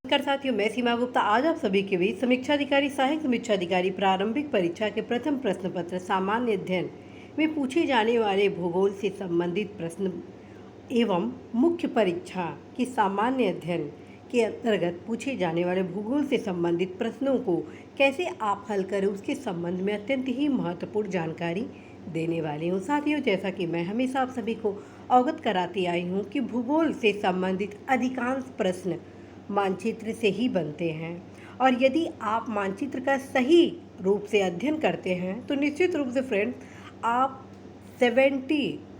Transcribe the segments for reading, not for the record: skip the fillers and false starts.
नमस्कार साथियों, मैं सीमा गुप्ता आज आप सभी के बीच समीक्षाधिकारी सहायक समीक्षाधिकारी प्रारंभिक परीक्षा के प्रथम प्रश्न पत्र सामान्य अध्ययन में पूछे जाने वाले भूगोल से संबंधित प्रश्न एवं मुख्य परीक्षा की सामान्य अध्ययन के अंतर्गत पूछे जाने वाले भूगोल से संबंधित प्रश्नों को कैसे आप हल करें उसके संबंध में अत्यंत ही महत्वपूर्ण जानकारी देने वाली हूँ। साथियों, जैसा कि मैं हमेशा आप सभी को अवगत कराती आई हूँ कि भूगोल से संबंधित अधिकांश प्रश्न मानचित्र से ही बनते हैं और यदि आप मानचित्र का सही रूप से अध्ययन करते हैं तो निश्चित रूप से फ्रेंड्स आप 70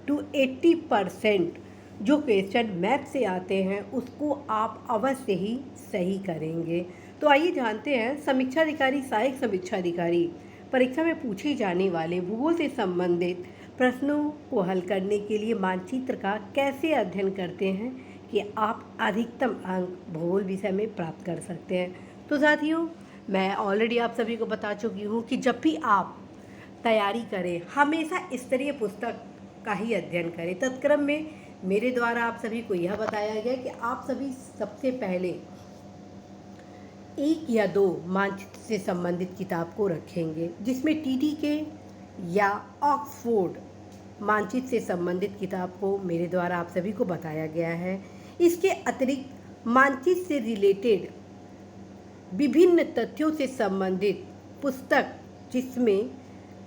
to 80% जो क्वेश्चन मैप से आते हैं उसको आप अवश्य ही सही करेंगे। तो आइए जानते हैं समीक्षाधिकारी सहायक समीक्षाधिकारी परीक्षा में पूछे जाने वाले भूगोल से संबंधित प्रश्नों को हल करने के लिए मानचित्र का कैसे अध्ययन करते हैं कि आप अधिकतम अंक भूगोल विषय में प्राप्त कर सकते हैं। तो साथियों, मैं ऑलरेडी आप सभी को बता चुकी हूँ कि जब भी आप तैयारी करें हमेशा स्तरीय पुस्तक का ही अध्ययन करें। तत्क्रम में मेरे द्वारा आप सभी को यह बताया गया कि आप सभी सबसे पहले 1 या 2 मानचित्र से संबंधित किताब को रखेंगे, जिसमें TTK या ऑक्सफोर्ड मानचित्र से संबंधित किताब को मेरे द्वारा आप सभी को बताया गया है। इसके अतिरिक्त मानचित्र से रिलेटेड विभिन्न तथ्यों से संबंधित पुस्तक, जिसमें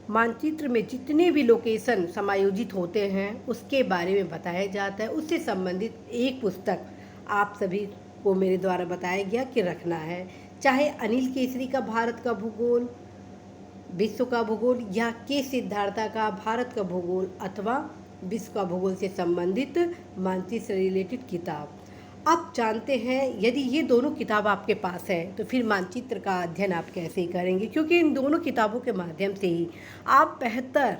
मानचित्र में जितने भी लोकेशन समायोजित होते हैं उसके बारे में बताया जाता है, उससे संबंधित एक पुस्तक आप सभी को मेरे द्वारा बताया गया कि रखना है। चाहे अनिल केसरी का भारत का भूगोल, विश्व का भूगोल या के सिद्धार्था का भारत का भूगोल अथवा विश्व का भूगोल से संबंधित मानचित्र से रिलेटेड किताब। अब जानते हैं यदि ये दोनों किताब आपके पास है तो फिर मानचित्र का अध्ययन आप कैसे करेंगे, क्योंकि इन दोनों किताबों के माध्यम से ही आप बेहतर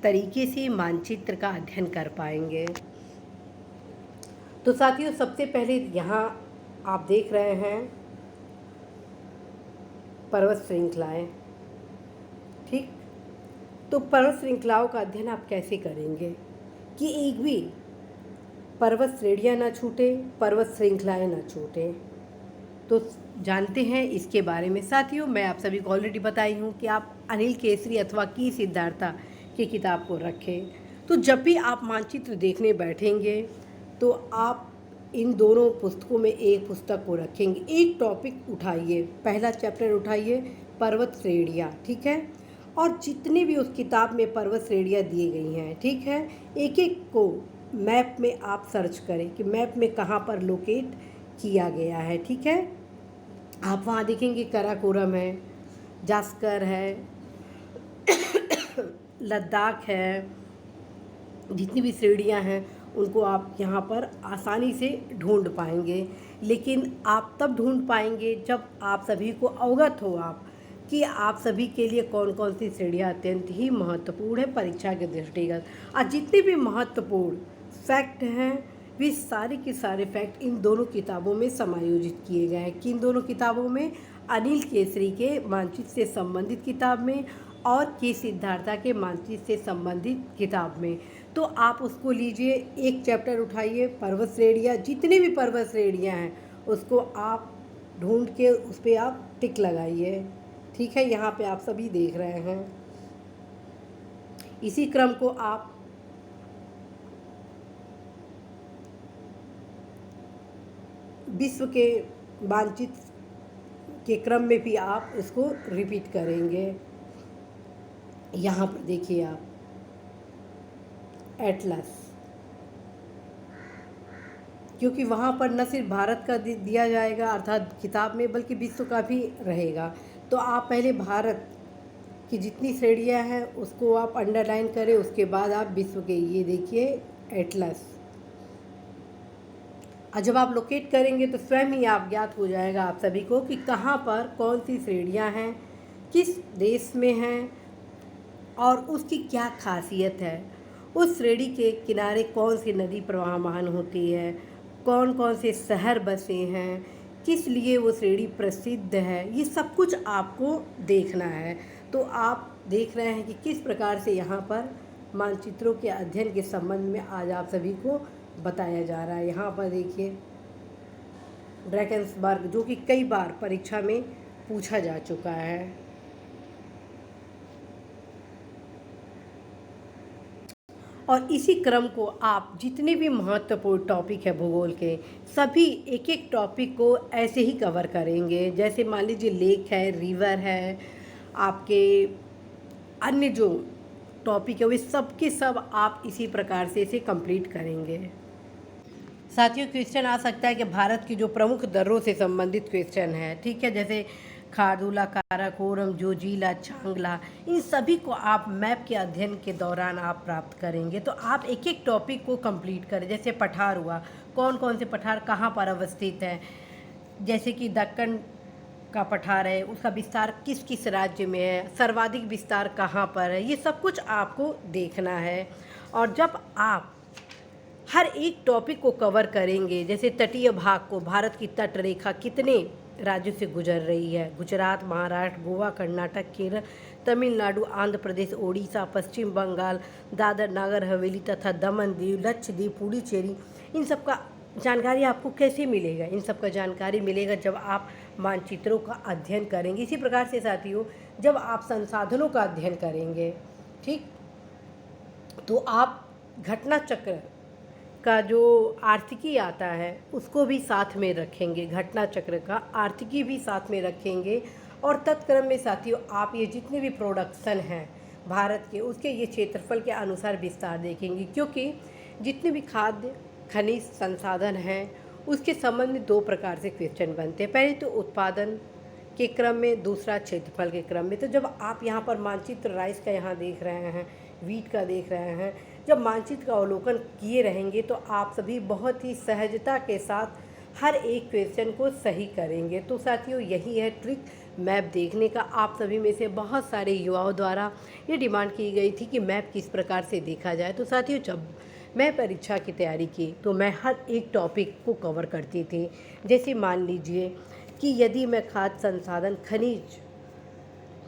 तरीके से मानचित्र का अध्ययन कर पाएंगे। तो साथियों, सबसे पहले यहाँ आप देख रहे हैं पर्वत श्रृंखलाएं। ठीक, तो पर्वत श्रृंखलाओं का अध्ययन आप कैसे करेंगे कि एक भी पर्वत श्रेणियाँ ना छूटे, पर्वत श्रृंखलाएं ना छूटे। तो जानते हैं इसके बारे में। साथियों, मैं आप सभी को ऑलरेडी बताई हूँ कि आप अनिल केसरी अथवा की सिद्धार्था की किताब को रखें। तो जब भी आप मानचित्र देखने बैठेंगे तो आप इन दोनों पुस्तकों में एक पुस्तक को रखेंगे। एक टॉपिक उठाइए, पहला चैप्टर उठाइए पर्वत श्रेणियाँ, ठीक है, और जितने भी उस किताब में पर्वत श्रेणियाँ दी गई हैं, ठीक है, एक एक को मैप में आप सर्च करें कि मैप में कहाँ पर लोकेट किया गया है। ठीक है, आप वहाँ देखेंगे काराकोरम है, जास्कर है, लद्दाख है, जितनी भी श्रेणियाँ हैं उनको आप यहाँ पर आसानी से ढूंढ पाएंगे। लेकिन आप तब ढूंढ पाएंगे जब आप सभी को अवगत हो आप कि आप सभी के लिए कौन कौन सी श्रेणियाँ अत्यंत ही महत्वपूर्ण है परीक्षा के दृष्टिगत। और जितने भी महत्वपूर्ण फैक्ट हैं वे सारे के सारे फैक्ट इन दोनों किताबों में समायोजित किए गए हैं। किन दोनों किताबों में? अनिल केसरी के मानचित्र से संबंधित किताब में और के सिद्धार्था के मानचित्र से संबंधित किताब में। तो आप उसको लीजिए, एक चैप्टर उठाइए, पर्वत श्रेणियाँ, जितनी भी पर्वत श्रेणियाँ हैं उसको आप ढूंढ के उस पर आप टिक लगाइए। ठीक है, यहाँ पे आप सभी देख रहे हैं। इसी क्रम को आप विश्व के मानचित्र के क्रम में भी आप इसको रिपीट करेंगे। यहाँ पर देखिए आप एटलस, क्योंकि वहाँ पर न सिर्फ भारत का दिया जाएगा अर्थात किताब में, बल्कि विश्व का भी रहेगा। तो आप पहले भारत की जितनी श्रेणियाँ हैं उसको आप अंडरलाइन करें, उसके बाद आप विश्व के, ये देखिए एटलस। और जब आप लोकेट करेंगे तो स्वयं ही आप ज्ञात हो जाएगा आप सभी को कि कहाँ पर कौन सी श्रेणियाँ हैं, किस देश में हैं और उसकी क्या खासियत है। उस श्रेणी के किनारे कौन सी नदी प्रवाहमान होती है, कौन कौन से शहर बसे हैं, किस लिए वो श्रेणी प्रसिद्ध है, ये सब कुछ आपको देखना है। तो आप देख रहे हैं कि किस प्रकार से यहाँ पर मानचित्रों के अध्ययन के संबंध में आज आप सभी को बताया जा रहा है। यहाँ पर देखिए ड्रैगन्सबर्ग, जो कि कई बार परीक्षा में पूछा जा चुका है। और इसी क्रम को आप जितने भी महत्वपूर्ण टॉपिक है भूगोल के, सभी एक एक टॉपिक को ऐसे ही कवर करेंगे। जैसे मान लीजिए लेक है, रिवर है, आपके अन्य जो टॉपिक है वे सब के सब आप इसी प्रकार से इसे कंप्लीट करेंगे। साथियों, क्वेश्चन आ सकता है कि भारत की जो प्रमुख दर्रों से संबंधित क्वेश्चन है, ठीक है, जैसे खारदुला, काराकोरम, जोजिला, चांगला, इन सभी को आप मैप के अध्ययन के दौरान आप प्राप्त करेंगे। तो आप एक एक टॉपिक को कंप्लीट करें। जैसे पठार हुआ, कौन कौन से पठार कहाँ पर अवस्थित है, जैसे कि दक्कन का पठार है, उसका विस्तार किस किस राज्य में है, सर्वाधिक विस्तार कहाँ पर है, ये सब कुछ आपको देखना है। और जब आप हर एक टॉपिक को कवर करेंगे, जैसे तटीय भाग को, भारत की तट रेखा कितने राज्यों से गुजर रही है, गुजरात, महाराष्ट्र, गोवा, कर्नाटक, केरल, तमिलनाडु, आंध्र प्रदेश, ओडिशा, पश्चिम बंगाल, दादर नागर हवेली तथा दमन दीव, लक्षद्वीप, पुडुचेरी, इन सब का जानकारी आपको कैसे मिलेगा? इन सब का जानकारी मिलेगा जब आप मानचित्रों का अध्ययन करेंगे। इसी प्रकार से साथियों, जब आप संसाधनों का अध्ययन करेंगे, ठीक, तो आप घटना चक्र का जो आर्थिकी आता है उसको भी साथ में रखेंगे, घटना चक्र का आर्थिकी भी साथ में रखेंगे। और तत्क्रम में साथियों, आप ये जितने भी प्रोडक्शन हैं भारत के, उसके ये क्षेत्रफल के अनुसार विस्तार देखेंगे, क्योंकि जितने भी खाद्य खनिज संसाधन हैं उसके संबंध में दो प्रकार से क्वेश्चन बनते हैं। पहले तो उत्पादन के क्रम में, दूसरा क्षेत्रफल के क्रम में। तो जब आप यहाँ पर मानचित्र राइस का यहाँ देख रहे हैं, वीट का देख रहे हैं, जब मानचित्र का अवलोकन किए रहेंगे तो आप सभी बहुत ही सहजता के साथ हर एक क्वेश्चन को सही करेंगे। तो साथियों, यही है ट्रिक मैप देखने का। आप सभी में से बहुत सारे युवाओं द्वारा ये डिमांड की गई थी कि मैप किस प्रकार से देखा जाए। तो साथियों, जब मैं परीक्षा की तैयारी की तो मैं हर एक टॉपिक को कवर करती थी। जैसे मान लीजिए कि यदि मैं खाद्य संसाधन खनिज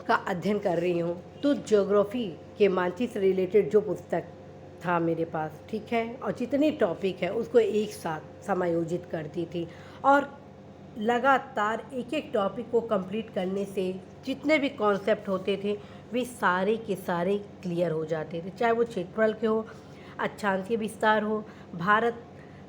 का अध्ययन कर रही हूँ तो ज्योग्राफी के मानचित्र रिलेटेड जो पुस्तक था मेरे पास, ठीक है, और जितने टॉपिक है उसको एक साथ समायोजित करती थी। और लगातार एक एक टॉपिक को कंप्लीट करने से जितने भी कॉन्सेप्ट होते थे वे सारे के सारे क्लियर हो जाते थे, चाहे वो क्षेत्रफल के हो, अक्षांशीय विस्तार हो, भारत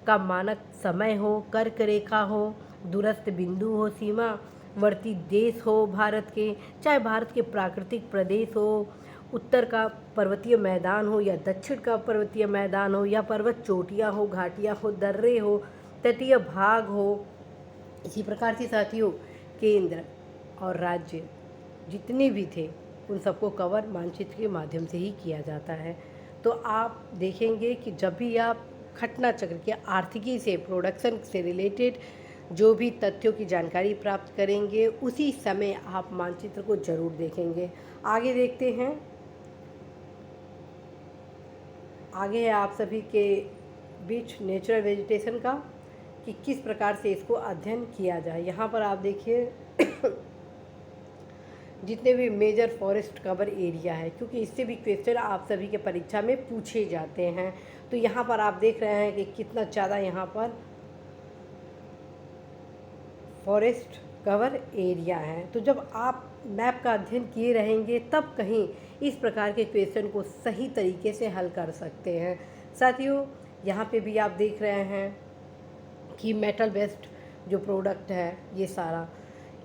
का मानक समय हो, कर्क रेखा हो, दूरस्थ बिंदु हो, सीमावर्ती देश हो भारत के, चाहे भारत के प्राकृतिक प्रदेश हो, उत्तर का पर्वतीय मैदान हो या दक्षिण का पर्वतीय मैदान हो, या पर्वत चोटियाँ हो, घाटियाँ हो, दर्रे हो, तटीय भाग हो। इसी प्रकार से साथियों, केंद्र और राज्य जितने भी थे उन सबको कवर मानचित्र के माध्यम से ही किया जाता है। तो आप देखेंगे कि जब भी आप घटना चक्र के आर्थिकी से, प्रोडक्शन से रिलेटेड जो भी तथ्यों की जानकारी प्राप्त करेंगे, उसी समय आप मानचित्र को जरूर देखेंगे। आगे देखते हैं, आगे है आप सभी के बीच नेचुरल वेजिटेशन का, कि किस प्रकार से इसको अध्ययन किया जाए। यहाँ पर आप देखिए जितने भी मेजर फॉरेस्ट कवर एरिया है, क्योंकि इससे भी क्वेश्चन आप सभी के परीक्षा में पूछे जाते हैं। तो यहाँ पर आप देख रहे हैं कि कितना ज़्यादा यहाँ पर फॉरेस्ट कवर एरिया है। तो जब आप मैप का अध्ययन किए रहेंगे तब कहीं इस प्रकार के क्वेश्चन को सही तरीके से हल कर सकते हैं। साथियों, यहाँ पे भी आप देख रहे हैं कि मेटल बेस्ड जो प्रोडक्ट है, ये सारा,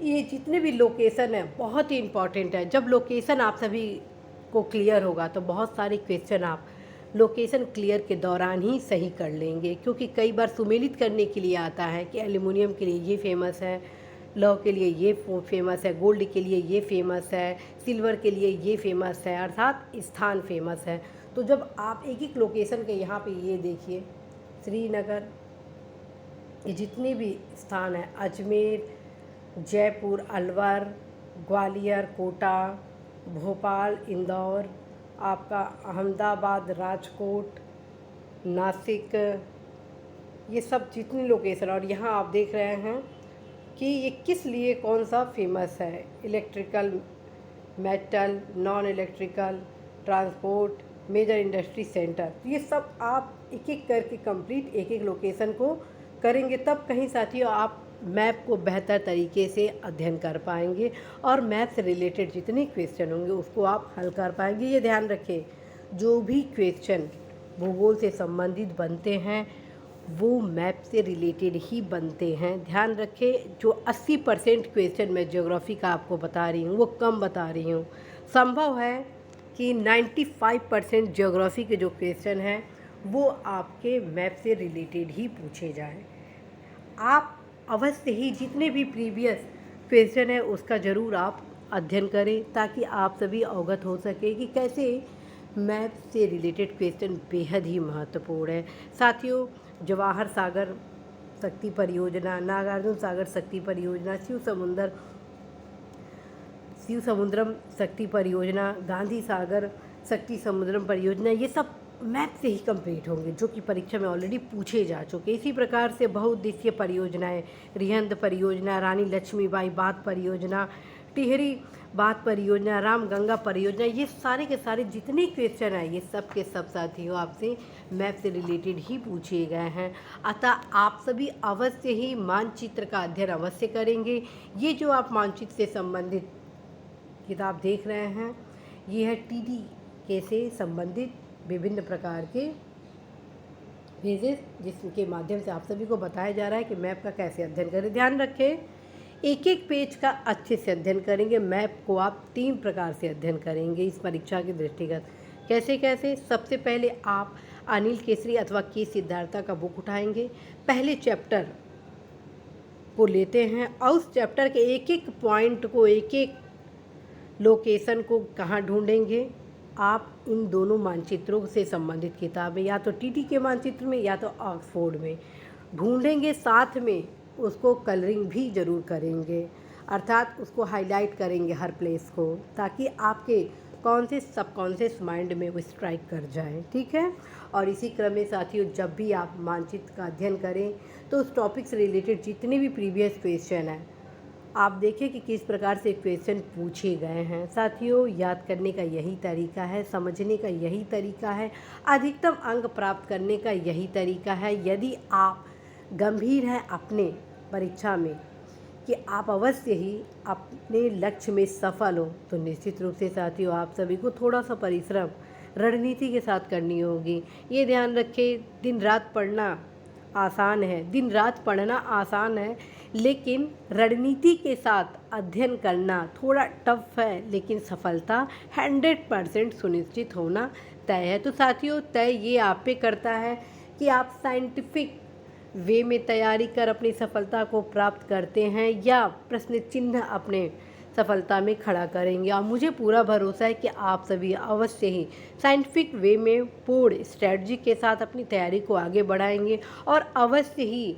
ये जितने भी लोकेशन है बहुत ही इम्पॉर्टेंट है। जब लोकेशन आप सभी को क्लियर होगा तो बहुत सारे क्वेश्चन आप लोकेशन क्लियर के दौरान ही सही कर लेंगे, क्योंकि कई बार सुमेलित करने के लिए आता है कि एल्युमिनियम के लिए ये फेमस है, लौ के लिए ये फेमस है, गोल्ड के लिए ये फेमस है, सिल्वर के लिए ये फेमस है, अर्थात स्थान फेमस है। तो जब आप एक एक लोकेशन के यहाँ पे ये देखिए, श्रीनगर, ये जितने भी स्थान हैं, अजमेर, जयपुर, अलवर, ग्वालियर, कोटा, भोपाल, इंदौर, आपका अहमदाबाद, राजकोट, नासिक, ये सब जितनी लोकेशन, और यहाँ आप देख रहे हैं कि ये किस लिए कौन सा फेमस है, electrical, metal, non electrical, transport, major industry centre. ये सब आप एक एक करके कंप्लीट एक एक लोकेशन को करेंगे, तब कहीं साथियों आप मैप को बेहतर तरीके से अध्ययन कर पाएंगे और मैप से रिलेटेड जितने क्वेश्चन होंगे उसको आप हल कर पाएंगे। ये ध्यान रखें, जो भी क्वेश्चन भूगोल से संबंधित बनते हैं वो मैप से रिलेटेड ही बनते हैं। ध्यान रखें, जो 80% क्वेश्चन मैं ज्योग्राफी का आपको बता रही हूँ वो कम बता रही हूँ। संभव है कि 95% ज्योग्राफी के जो क्वेश्चन हैं वो आपके मैप से रिलेटेड ही पूछे जाएं। आप अवश्य ही जितने भी प्रीवियस क्वेश्चन है उसका ज़रूर आप अध्ययन करें ताकि आप सभी अवगत हो सके कि कैसे मैप से रिलेटेड क्वेश्चन बेहद ही महत्वपूर्ण है। साथियों, जवाहर सागर शक्ति परियोजना, नागार्जुन सागर शक्ति परियोजना, शिव समुद्रम शक्ति परियोजना, गांधी सागर शक्ति समुद्रम परियोजना, ये सब मैप से ही कंप्लीट होंगे जो कि परीक्षा में ऑलरेडी पूछे जा चुके। इसी प्रकार से बहुउद्देशीय परियोजनाएं, रिहंद परियोजना, रानी लक्ष्मीबाई बांध परियोजना, टिहरी बांध परियोजना, रामगंगा परियोजना, ये सारे के सारे जितने क्वेश्चन हैं ये सब के सब साथियों आपसे मैप से रिलेटेड ही पूछे गए हैं। अतः आप सभी अवश्य ही मानचित्र का अध्ययन अवश्य करेंगे। ये जो आप मानचित्र से संबंधित किताब देख रहे हैं ये है TTK से संबंधित विभिन्न प्रकार के पेजेस जिसके माध्यम से आप सभी को बताया जा रहा है कि मैप का कैसे अध्ययन करें। ध्यान रखें, एक एक पेज का अच्छे से अध्ययन करेंगे। मैप को आप 3 प्रकार से अध्ययन करेंगे इस परीक्षा के दृष्टिगत। कैसे कैसे? सबसे पहले आप अनिल केसरी अथवा के सिद्धार्था का बुक उठाएंगे, पहले चैप्टर को लेते हैं और उस चैप्टर के एक एक पॉइंट को, एक एक लोकेशन को कहाँ ढूंढेंगे। आप इन दोनों मानचित्रों से संबंधित किताबें या तो TTK मानचित्र में या तो ऑक्सफोर्ड में ढूंढेंगे, साथ में उसको कलरिंग भी ज़रूर करेंगे, अर्थात उसको हाईलाइट करेंगे हर प्लेस को, ताकि आपके कौन से सबकॉन्शियस माइंड में वो स्ट्राइक कर जाए। ठीक है। और इसी क्रम में साथियों, जब भी आप मानचित्र का अध्ययन करें तो उस टॉपिक से रिलेटेड जितने भी प्रीवियस क्वेश्चन हैं आप देखिए कि किस प्रकार से क्वेश्चन पूछे गए हैं। साथियों, याद करने का यही तरीका है, समझने का यही तरीका है, अधिकतम अंक प्राप्त करने का यही तरीका है। यदि आप गंभीर हैं अपने परीक्षा में कि आप अवश्य ही अपने लक्ष्य में सफल हो, तो निश्चित रूप से साथियों आप सभी को थोड़ा सा परिश्रम रणनीति के साथ करनी होगी। ये ध्यान रखें, दिन रात पढ़ना आसान है, लेकिन रणनीति के साथ अध्ययन करना थोड़ा टफ है, लेकिन सफलता 100% सुनिश्चित होना तय है। तो साथियों, तय ये आप पे करता है कि आप साइंटिफिक वे में तैयारी कर अपनी सफलता को प्राप्त करते हैं या प्रश्न चिन्ह अपने सफलता में खड़ा करेंगे। और मुझे पूरा भरोसा है कि आप सभी अवश्य ही साइंटिफिक वे में पूर्ण स्ट्रेटजी के साथ अपनी तैयारी को आगे बढ़ाएंगे और अवश्य ही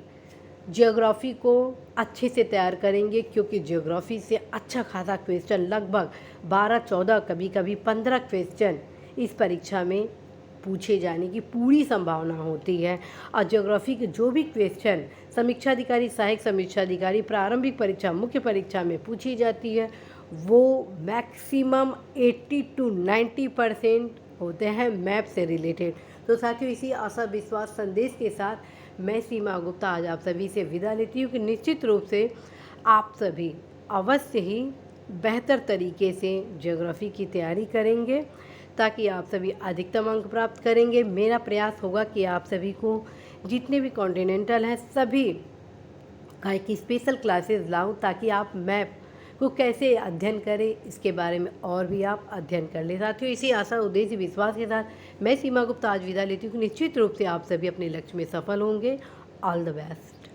ज्योग्राफी को अच्छे से तैयार करेंगे, क्योंकि ज्योग्राफी से अच्छा खासा क्वेश्चन, लगभग 12-14 कभी कभी 15 क्वेश्चन इस परीक्षा में पूछे जाने की पूरी संभावना होती है। और ज्योग्राफी के जो भी क्वेश्चन समीक्षाधिकारी, सहायक समीक्षाधिकारी, प्रारंभिक परीक्षा, मुख्य परीक्षा में पूछी जाती है वो मैक्सिमम 80-90% होते हैं मैप से रिलेटेड। तो साथियों, इसी आशा विश्वास संदेश के साथ मैं सीमा गुप्ता आज आप सभी से विदा लेती हूँ कि निश्चित रूप से आप सभी अवश्य ही बेहतर तरीके से ज्योग्राफी की तैयारी करेंगे ताकि आप सभी अधिकतम अंक प्राप्त करेंगे। मेरा प्रयास होगा कि आप सभी को जितने भी कॉन्टिनेंटल हैं सभी का एक स्पेशल क्लासेस लाऊं ताकि आप मैप को कैसे अध्ययन करें इसके बारे में और भी आप अध्ययन कर लें। साथियों, इसी आशा, उद्देश्य, विश्वास के साथ मैं सीमा गुप्ता आज विदा लेती हूँ। निश्चित रूप से आप सभी अपने लक्ष्य में सफल होंगे। All the best.